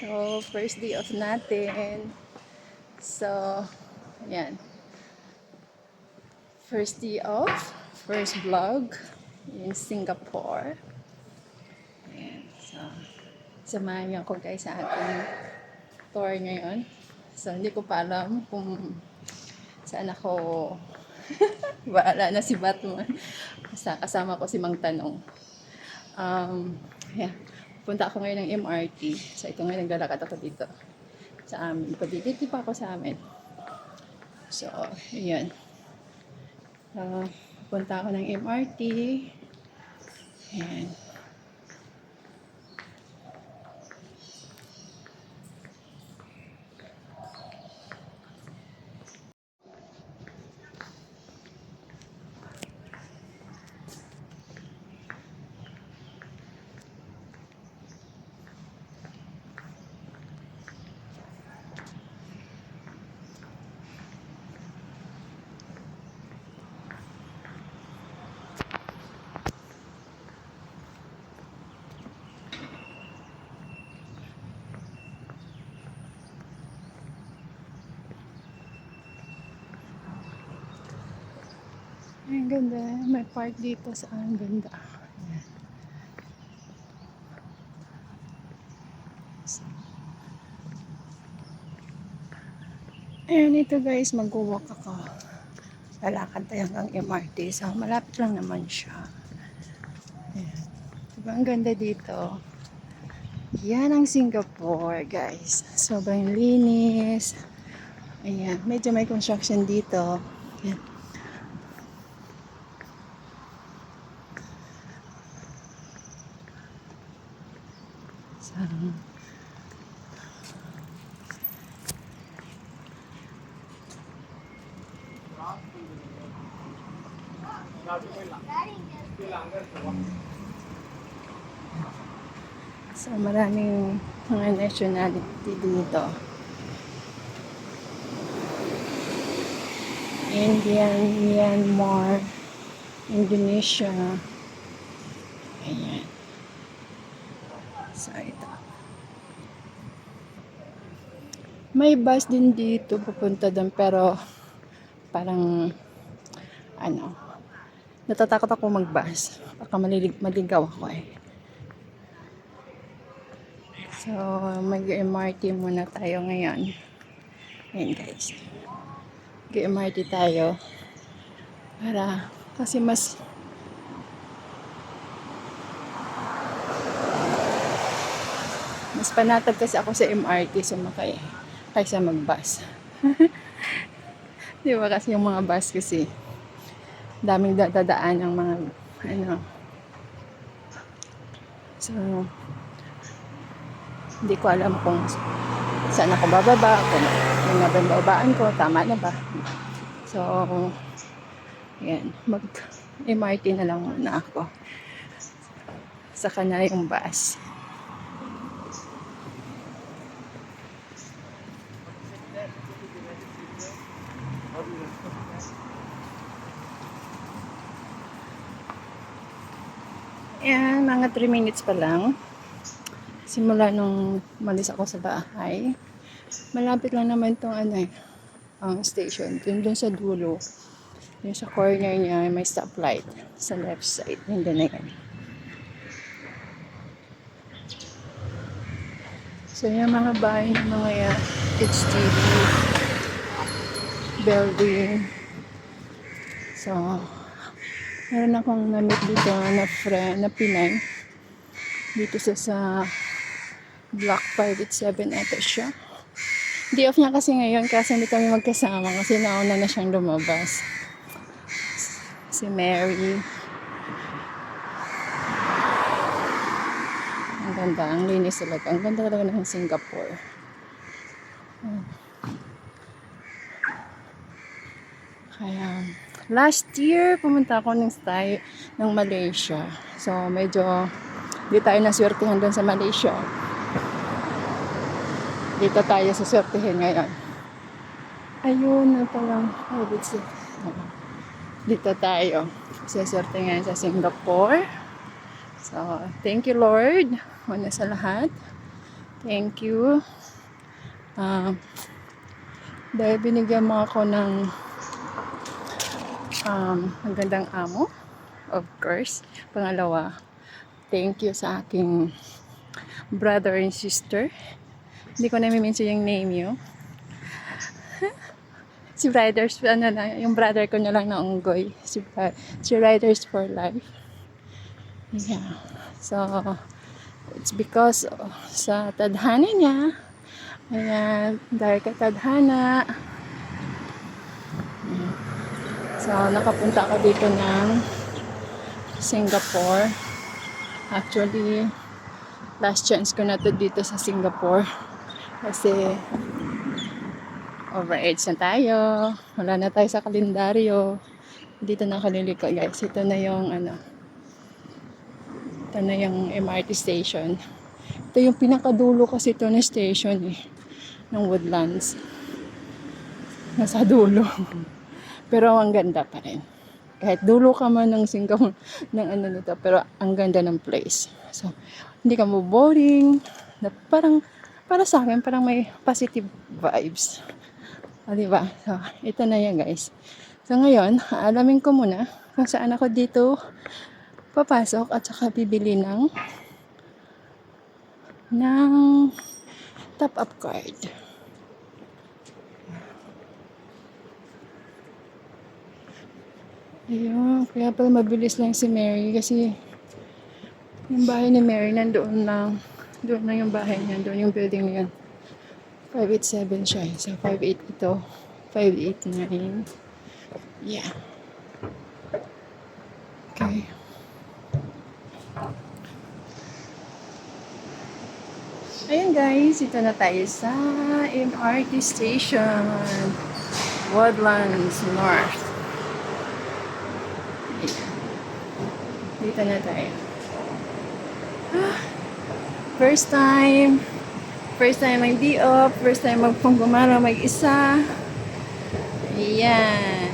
So, first day off natin. So, ayan. First day off. First vlog in Singapore. Ayan. So, samahan niyo ako guys sa ating tour ngayon. So, hindi ko pa alam kung saan ako bahala na si Batman. Basta kasama ko si Mang Tanong. Yeah. Punta ako ngayon ng MRT. So, ito ngayon naglalakad ako dito sa amin. Pagdiditi pa ako sa amin. So, yun. Punta ako ng MRT. Ayan. Ang ganda. May park dito sa ang ganda. Ayan. Ayan ito guys, mag-walk ako. Lalakad tayo hanggang MRT. So, malapit lang naman siya. Ayan. Diba ang ganda dito? Yan ang Singapore guys. Sobrang linis. Ayan. Medyo may construction dito. Ayan. So, maraming mga nationality dito. Indian, Myanmar, Indonesia. Ayan. So, ito. May bus din dito pupunta doon pero parang natatakot ako mag-bus. Baka maligaw ako eh. So, mag-MRT muna tayo ngayon. Ayan guys. Mag-MRT tayo. Kasi mas panatag kasi ako sa MRT sumakay kaysa mag-bus. Di ba kasi yung mga bus kasi daming dadaan ng mga So, hindi ko alam kung saan ako bababa, kung yung nabababaan ko, tama na ba? So, yan, mag-MRT na lang muna ako. Saka na yung bus. Yan, mga 3 minutes pa lang. Simula nung malis ako sa bahay. Malapit lang naman itong ang station. Dun sa dulo. Yung sa corner niya, may stoplight sa left side. Hindi na yan. So, yung mga bahay ng mga HDB building. So, meron akong na-meet dito na friend, na Pinay. Dito sa Block 587 ata siya. Day off niya kasi ngayon kasi hindi kami magkasama kasi nauna na siyang lumabas. Si Mary. Ang ganda, ang linis talaga. Ang ganda talaga ng Singapore. Kaya, last year, pumunta ako ng Malaysia. So, medyo di tayo naswertihan doon sa Malaysia. Dito tayo sa swertihin ngayon. Ayun na palang. Dito tayo. Saswerte ngayon sa Singapore. So, thank you Lord. Una sa lahat. Thank you. Dahil binigyan mo ako ng magandang amo, of course. Pangalawa, thank you sa aking brother and sister. Hindi ko na i-mention yung name nyo. Si Riders, yung brother ko na lang na unggoy. Si Riders for Life. Yeah. So, it's because sa tadhana niya. Ayan, dahil kay tadhana. So, nakapunta ako dito ng Singapore. Actually, last chance ko na to dito sa Singapore. Kasi, overage na tayo. Wala na tayo sa kalendaryo. Dito na kaliliko, guys. Ito na yung, ito na yung MRT station. Ito yung pinakadulo kasi ito na station eh. Ng Woodlands. Nasa dulo. Pero ang ganda pa rin. Kahit dulo ka man ng Singapore, ng nito, pero ang ganda ng place. So, hindi ka mo boring. Parang, para sa akin, parang may positive vibes. O, diba? So, ito na yan, guys. So, ngayon, alamin ko muna kung saan ako dito papasok at saka bibili ng top-up card. Ayun, kaya pala mabilis lang si Mary kasi yung bahay ni Mary nandoon lang. Doon lang yung bahay niya, doon yung building niya. 587 siya. So, 58 ito. 589. Yeah. Okay. Ayan guys, ito na tayo sa MRT station. Woodlands North. Ayan. Dito na tayo. First time mag-D-off, first time magpunggumara mag-isa. Ayan.